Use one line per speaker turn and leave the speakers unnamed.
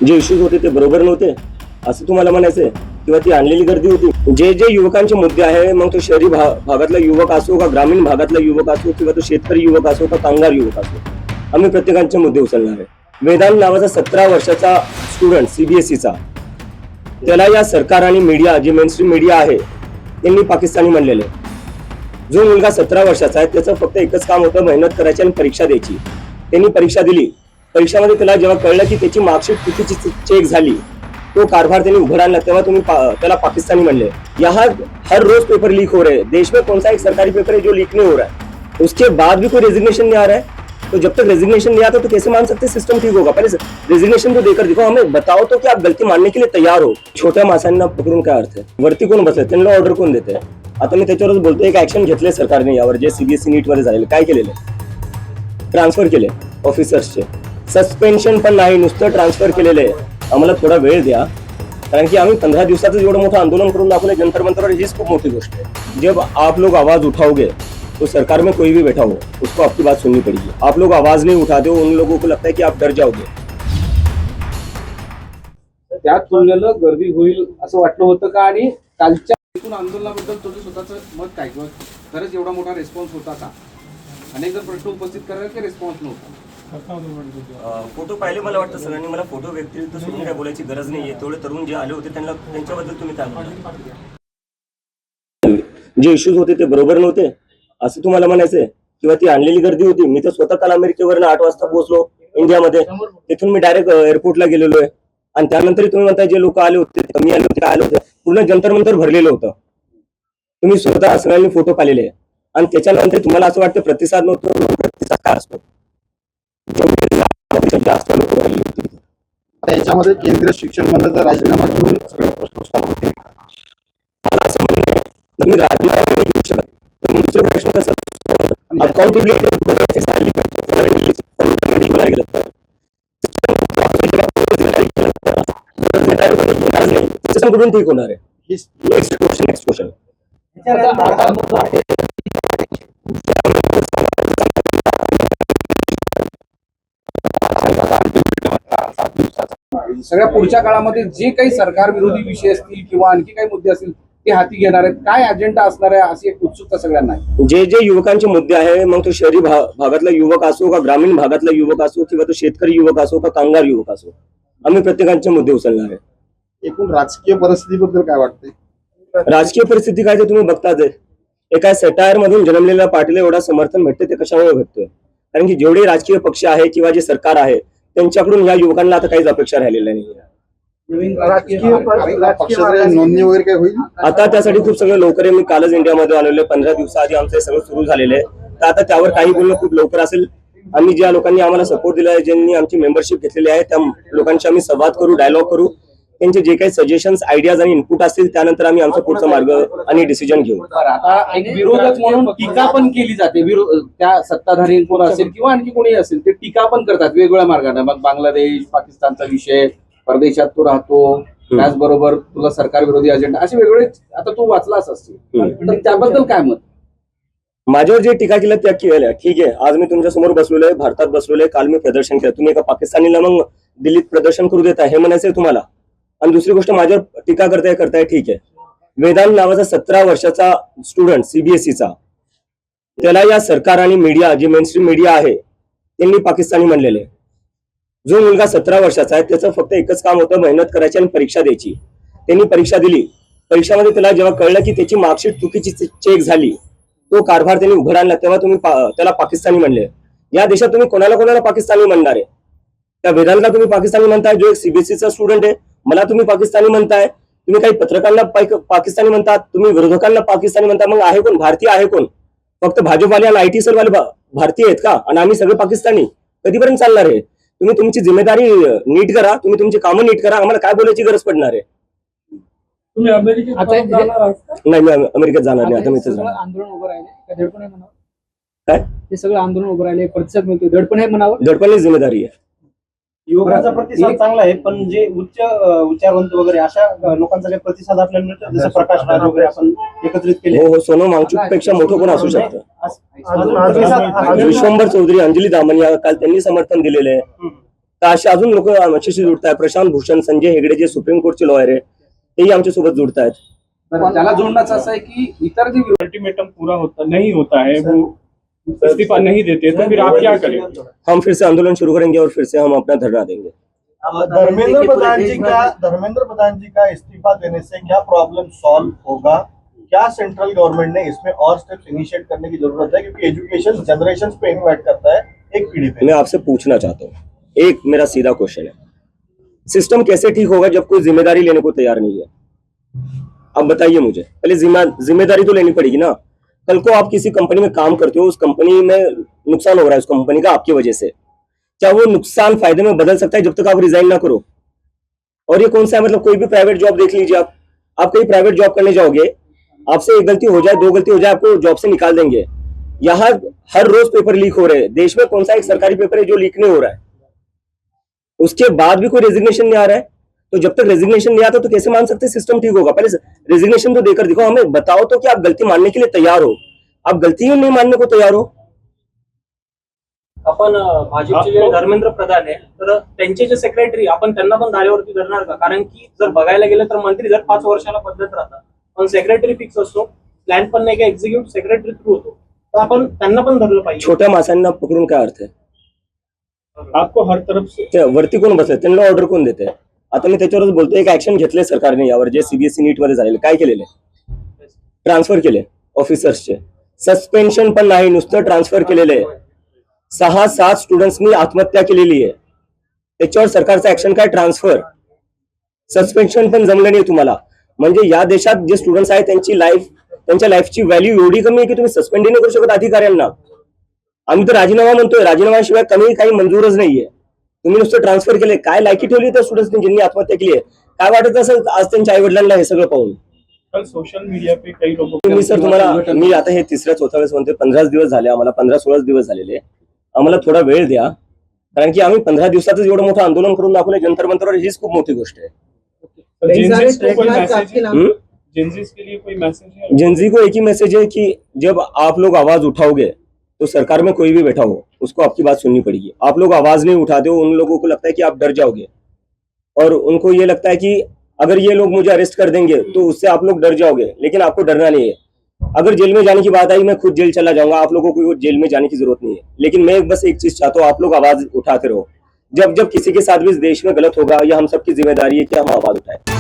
जे इश्यूज होते ते बरोबर नव्हते असं तुम्हाला म्हणायचंय, किंवा ती आणलेली गर्दी होती. जे जे युवकांचे मुद्दे आहे, मग तो शहरी भागातला युवक असो का ग्रामीण भागातला युवक असो किंवा तो शेतकरी युवक असो का कामगार युवक असो, आम्ही प्रत्येकांचे मुद्दे उचलणार आहे. वेदांत नावाचा 17 वर्षाचा स्टुडंट सीबीएसईचा, त्याला या सरकार आणि मीडिया, जे मेनस्ट्रीम मीडिया आहे त्यांनी पाकिस्तानी म्हणलेले. जो मुलगा 17 वर्षाचा आहे त्याचं फक्त एकच काम होतं, मेहनत करायची आणि परीक्षा द्यायची. त्यांनी परीक्षा दिली. परीक्षामध्ये त्याला जेव्हा कळलं की त्याची मार्कशीट चुकीची चेक झाली, तो कारभार त्यांनी उभं आणला, तेव्हा तुम्ही त्याला पाकिस्तानी म्हणले. यहाँ हर रोज पेपर लीक हो रहे हैं. देश में कौन सा एक सरकारी पेपर है जो लीक नहीं हो रहा है? उसके बाद भी कोई रेजिग्नेशन नहीं आ रहा है. तो जब तक रेजिग्नेशन नहीं आता तो कैसे मान सकते सिस्टम ठीक होगा? पहले रेजिग्नेशन तो देकर दिखाओ, हमें बताओ तो कि आप गलती मानने के लिए तैयार हो. छोट्या माणसांना पकडून काय अर्थ आहे? वरती कोण बसले, त्यांना ऑर्डर कोण देते? आता मी त्याच्यावरच बोलतोय, एक ऍक्शन घेतले सरकारने यावर, जे सीबीएसई नीट मध्ये झालेले. काय केलेले? ट्रान्सफर केले ऑफिसर्सचे. सस्पेन्शन पण नाही, नुसतं ट्रान्सफर केलेले. आम्हाला थोडा वेळ द्या, कारण की आम्ही 15 दिवसातच एवढं मोठं आंदोलन करून दाखवलं जंतर मंतरवर. हीच खूप मोठी गोष्ट है. जब आप लोग आवाज उठाओगे तो सरकार में कोई भी बैठा हो उसको आपकी बात सुननी पड़ेगी. आप लोग आवाज नहीं उठाते हो, उन लोगों को लगता है कि आप डर जाओगे.
त्या तुलनेनं गर्दी होईल असं वाटलं होतं का? आणि कालच्या एकूण आंदोलनाबद्दल तुझं स्वतःचं मत काय, किंवा खरंच एवढा मोठा रिस्पॉन्स होता का? अनेक जण प्रश्न उपस्थित करायला की रिस्पॉन्स नव्हता.
फोटो पाहिले, मला वाटतं सगळ्यांनी. मला फोटो व्यक्तिगत सोडून काय बोलायची गरज नाहीये. तेवढे तरुण जे आले होते त्यांच्याबद्दल तुम्ही काय म्हणता? जे इश्यूज होते ते बरोबर नव्हते असं तुम्हाला म्हणायचंय, किंवा ती आणलेली गर्दी होती? मी तर स्वतः काल अमेरिकेवरून 8 वाजता पोहोचलो इंडियामध्ये. तिथून मी डायरेक्ट एअरपोर्टला गेलेलो आहे. आणि त्यानंतर तुम्ही म्हणताय जे लोक आले होते, कमी आले होते, काय आले होते, पूर्ण जंतर मंतर भरलेलं होतं. तुम्ही स्वतः सगळ्यांनी फोटो पाहिलेले आहे. आणि त्याच्यानंतर तुम्हाला असं वाटतं प्रतिसाद नव्हतं. प्रतिसाद काय असतो? जास्त लोक राहिली होती.
याच्यामध्ये केंद्रीय शिक्षण मंत्र्याचा राजीनामा घेऊन सगळे प्रश्न होते.
मला असं म्हणणं, तुम्ही राजीनामा नाही घेऊ शकत, तर दुसरा प्रश्न कसा? अकाउंटेबिलिटी कुठून ठीक होणार आहे? Next question.
सगळ्या पुढच्या काळामध्ये जे काही सरकार विरोधी विषय असतील किंवा आणखी काही मुद्दे असतील ते हाती घेणार आहेत, काय अजेंडा असणार आहे अशी एक उत्सुकता सगळ्यांना आहे.
जे जे युवकांचे मुद्दे आहे, मग तो शहरी भागातला युवक असो का ग्रामीण भागातला युवक असो किंवा तो शेतकरी युवक असो का कामगार युवक असो, आम्ही प्रत्येकांचे मुद्दे उचलणार आहे.
एकूण राजकीय परिस्थितीबद्दल काय वाटतंय?
राजकीय परिस्थिती काय ते तुम्ही बघताच आहे. एका सटायर मधून जन्मलेल्या पार्टीला एवढा समर्थन भेटते, ते कशामुळे भेटतोय? कारण की जेवढे राजकीय पक्ष आहे किंवा जे सरकार आहे त्यांच्याकडून या युवकांना आता काहीच अपेक्षा राहिलेल्या नाही.
नोंदणी वगैरे काय होईल
आता? त्यासाठी खूप सगळं लवकर आहे. मी कालच इंडियामध्ये आलेलो आहे. 15 दिवसाआधी आमचं सगळं सुरू झालेलं आहे. तर आता त्यावर काही बोलणं खूप लवकर असेल. आम्ही ज्या लोकांनी आम्हाला सपोर्ट दिला आहे, ज्यांनी आमची मेंबरशिप घेतलेली आहे, त्या लोकांशी आम्ही संवाद करू, डायलॉग करू. त्यांचे जे काही सजेशन्स, आयडियाज आणि इनपुट असतील त्यानंतर आम्ही आमचा पुढचा मार्ग आणि डिसिजन घेऊ.
आता एक विरोधक म्हणून टीका पण केली जाते. त्या सत्ताधारी कोण असेल किंवा आणखी कोणी असेल ते टीका पण करतात वेगवेगळ्या मार्गाने. मग बांगलादेश, पाकिस्तानचा विषय, परदेशात तो राहतो, त्याचबरोबर तुला सरकार विरोधी अजेंडा, असे वेगवेगळे आता तू वाचलाच असतील, तर त्याबद्दल काय मत?
माझ्यावर जे टीका केल्या त्या केल्या, ठीक आहे. आज मी तुमच्या समोर बसलेलो आहे, भारतात बसलेलो आहे. काल मी प्रदर्शन केलं. तुम्ही एका पाकिस्तानीला मग दिल्लीत प्रदर्शन करू देता, हे म्हणायचंय तुम्हाला? आणि दुसरी गोष्ट, माझ्यावर टीका करताय, ठीक आहे. वेदांत नावाचा 17 वर्षाचा स्टुडंट सीबीएसईचा, त्याला या सरकार आणि मीडिया, जे मेनस्ट्रीम मीडिया आहे त्यांनी पाकिस्तानी म्हणलेले. जो मुलगा 17 वर्षाचा आहे त्याचं फक्त एकच काम होतं, मेहनत करायची आणि परीक्षा द्यायची. त्यांनी परीक्षा दिली. परीक्षामध्ये त्याला जेव्हा कळलं की त्याची मार्कशीट चुकीची चेक झाली, तो कारभार त्यांनी उभं आणला, तेव्हा तुम्ही त्याला पाकिस्तानी म्हणले. या देशात तुम्ही कोणाला पाकिस्तानी म्हणणार आहे? त्या वेदांतला तुम्ही पाकिस्तानी म्हणताय, जो एक सीबीएसईचा स्टुडंट आहे. मला तुम्ही पाकिस्तानी म्हणताय. तुम्ही काही पत्रकारांना पाकिस्तानी म्हणतात, तुम्ही विरोधकांना पाकिस्तानी म्हणता. मग आहे कोण? भारतीय आहे कोण? फक्त भाजपवाले आणि IT सेलवाले भारतीय आहेत का? आणि आम्ही सगळे पाकिस्तानी? कधीपर्यंत चालणार आहे? तुम्ही तुमची जिम्मेदारी नीट करा, तुम्ही तुमची कामं नीट करा. आम्हाला काय बोलायची गरज पडणार आहे?
तुम्ही अमेरिकेत जाणार आहात का?
नाही, मी अमेरिकेत जाणार नाही. आता मी इथे जाणार.
आंदोलन उभं राहिले, दडपण आहे म्हणावं.
काय
हे सगळं आंदोलन उभं राहिले, प्रतिसाद मिळतो, दडपण आहे म्हणावं.
दडपणची जिम्मेदारी आहे.
युवकांचा प्रतिसाद चांगला आहे, पण जे उच्च विचारवंत वगैरे अशा लोकांचा काही प्रतिसाद आपल्याला मिळतो, जसं प्रकाश राज वगैरे आपण एकत्रित केले.
हो, सोनम वांगचुक पेक्षा मोठं कोण असू शकतं?
अजून प्रतिसाद
विश्वंभर चौधरी, अंजली दामनिया, काल त्यांनी समर्थन दिलेलं आहे. तर असे अजून लोक आमच्याशी जुडतायत. प्रशांत भूषण, संजय हेगडे जे सुप्रीम कोर्टचे लॉयर आहे तेही आमच्यासोबत जुडतायत.
पण त्याला जोडण्याचं असं आहे की इतर जे
अल्टीमेटम पूरा नहीं होता है, वो इस्तीफा नहीं देते, तो फिर आप क्या करें?
हम फिर से आंदोलन शुरू करेंगे और फिर से हम अपना धरना देंगे.
धर्मेंद्र प्रधान जी का इस्तीफा देने से क्या प्रॉब्लम सॉल्व होगा? क्या सेंट्रल गवर्नमेंट ने इसमें और स्टेप्स इनिशिएट करने की जरूरत है, क्योंकि एजुकेशन जनरेशन पे इम्पैक्ट करता है, एक पीढ़ी पे.
मैं आपसे पूछना चाहता हूँ, एक मेरा सीधा क्वेश्चन है, सिस्टम कैसे ठीक होगा जब कोई जिम्मेदारी लेने को तैयार नहीं है? अब बताइए मुझे, पहले जिम्मेदारी तो लेनी पड़ेगी ना. कल को आप किसी कंपनी में काम करते हो, उस कंपनी में नुकसान हो रहा है उस कंपनी का आपकी वजह से, क्या वो नुकसान फायदे में बदल सकता है जब तक आप रिजाइन ना करो? और ये कौन सा है, मतलब कोई भी प्राइवेट जॉब देख लीजिए, आप कहीं प्राइवेट जॉब करने जाओगे, आपसे एक गलती हो जाए, दो गलती हो जाए, आपको जॉब से निकाल देंगे. यहाँ हर रोज पेपर लीक हो रहे हैं. देश में कौन सा एक सरकारी पेपर है जो लीक नहीं हो रहा है? उसके बाद भी कोई रेजिग्नेशन नहीं आ रहा है. तो जब तक रेजिग्नेशन नहीं आता तो कैसे मान सकते सिस्टम ठीक होगा? पहले रेजिग्नेशन तो देकर दिखाओ, हमें बताओ तो कि आप गलती मानने के लिए तैयार हो. आप गलती ही नहीं मानने को तैयार हो.
आपण भाजपचे जे धर्मेंद्र प्रधान आहे तर त्यांचे जे सेक्रेटरी आपण त्यांना पण धारेवरती धरणार का? कारण की जर बघायला गेलं तर मंत्री जर 5 वर्षाला बदलत राहतात पण सेक्रेटरी फिक्स असतो, प्लॅन पण नाही का एक्झिक्युटिव्ह सेक्रेटरी थ्रू होतो, तर आपण त्यांना पण धरलं पाहिजे.
छोट्या मासांना पकडून काय अर्थ आहे?
आपको हर तरफ से
ते वरती कोण बसले, त्यांना ऑर्डर कोण देते? आता मी त्याच्यावरच बोलतोय, एक ऍक्शन घेतले सरकारने यावर, जे सीबीएसई नीट मध्ये झालेले. काय केलेले? ट्रान्सफर केले ऑफिसर्सचे. सस्पेन्शन पण नाही, नुसतं ट्रान्सफर केलेलं आहे. 6-7 स्टुडंट्सनी आत्महत्या केलेली आहे. त्याच्यावर सरकारचं ऍक्शन काय? ट्रान्सफर. सस्पेन्शन पण जमलं नाही तुम्हाला. म्हणजे या देशात जे स्टुडंट्स आहेत त्यांच्या लाईफची व्हॅल्यू एवढी कमी आहे की तुम्ही सस्पेंड नाही करू शकत अधिकाऱ्यांना. आम्ही तर राजीनामा म्हणतोय, राजीनाम्याशिवाय कमी काही मंजूरच नाहीये. तुम्ही नुसतं ट्रान्सफर केले. काय लायकी ठेवली त्या स्टुडंट्सनी ज्यांनी आत्महत्या केली आहे? काय वाटत असेल आज त्यांच्या आई वडिलांना हे सगळं पाहून?
कल सोशल मीडिया पे कई लोगों
तुम्ही सर, तुम्हाला मी आता हे 3-4 वेळेस म्हणतोय, 15 दिवस झाले आम्हाला, 15-16 दिवस झालेले. आम्हाला थोडा वेळ द्या, कारण की आम्ही 15 दिवसातच एवढं मोठं आंदोलन करून दाखवलं जंतर मंतरवर. हीच खूप मोठी गोष्ट आहे.
जेंजीज को कोई मैसेज है? जेंजीज के लिए कोई मैसेज है?
जेंजी को एक ही मैसेज है कि जब आप लोग आवाज उठाओगे तो सरकार में कोई भी बैठा हो उसको आपकी बात सुननी पड़ेगी. आप लोग आवाज नहीं उठाते हो, उन लोगों को लगता है कि आप डर जाओगे, और उनको ये लगता है कि अगर ये लोग मुझे अरेस्ट कर देंगे तो उससे आप लोग डर जाओगे. लेकिन आपको डरना नहीं है. अगर जेल में जाने की बात आई, मैं खुद जेल चला जाऊंगा, आप लोगों को जेल में जाने की जरूरत नहीं है. लेकिन मैं बस एक चीज चाहता हूँ, आप लोग आवाज उठाते रहो. जब किसी के साथ भी इस देश में गलत होगा, ये हम सबकी जिम्मेदारी है कि हम आवाज उठाएं.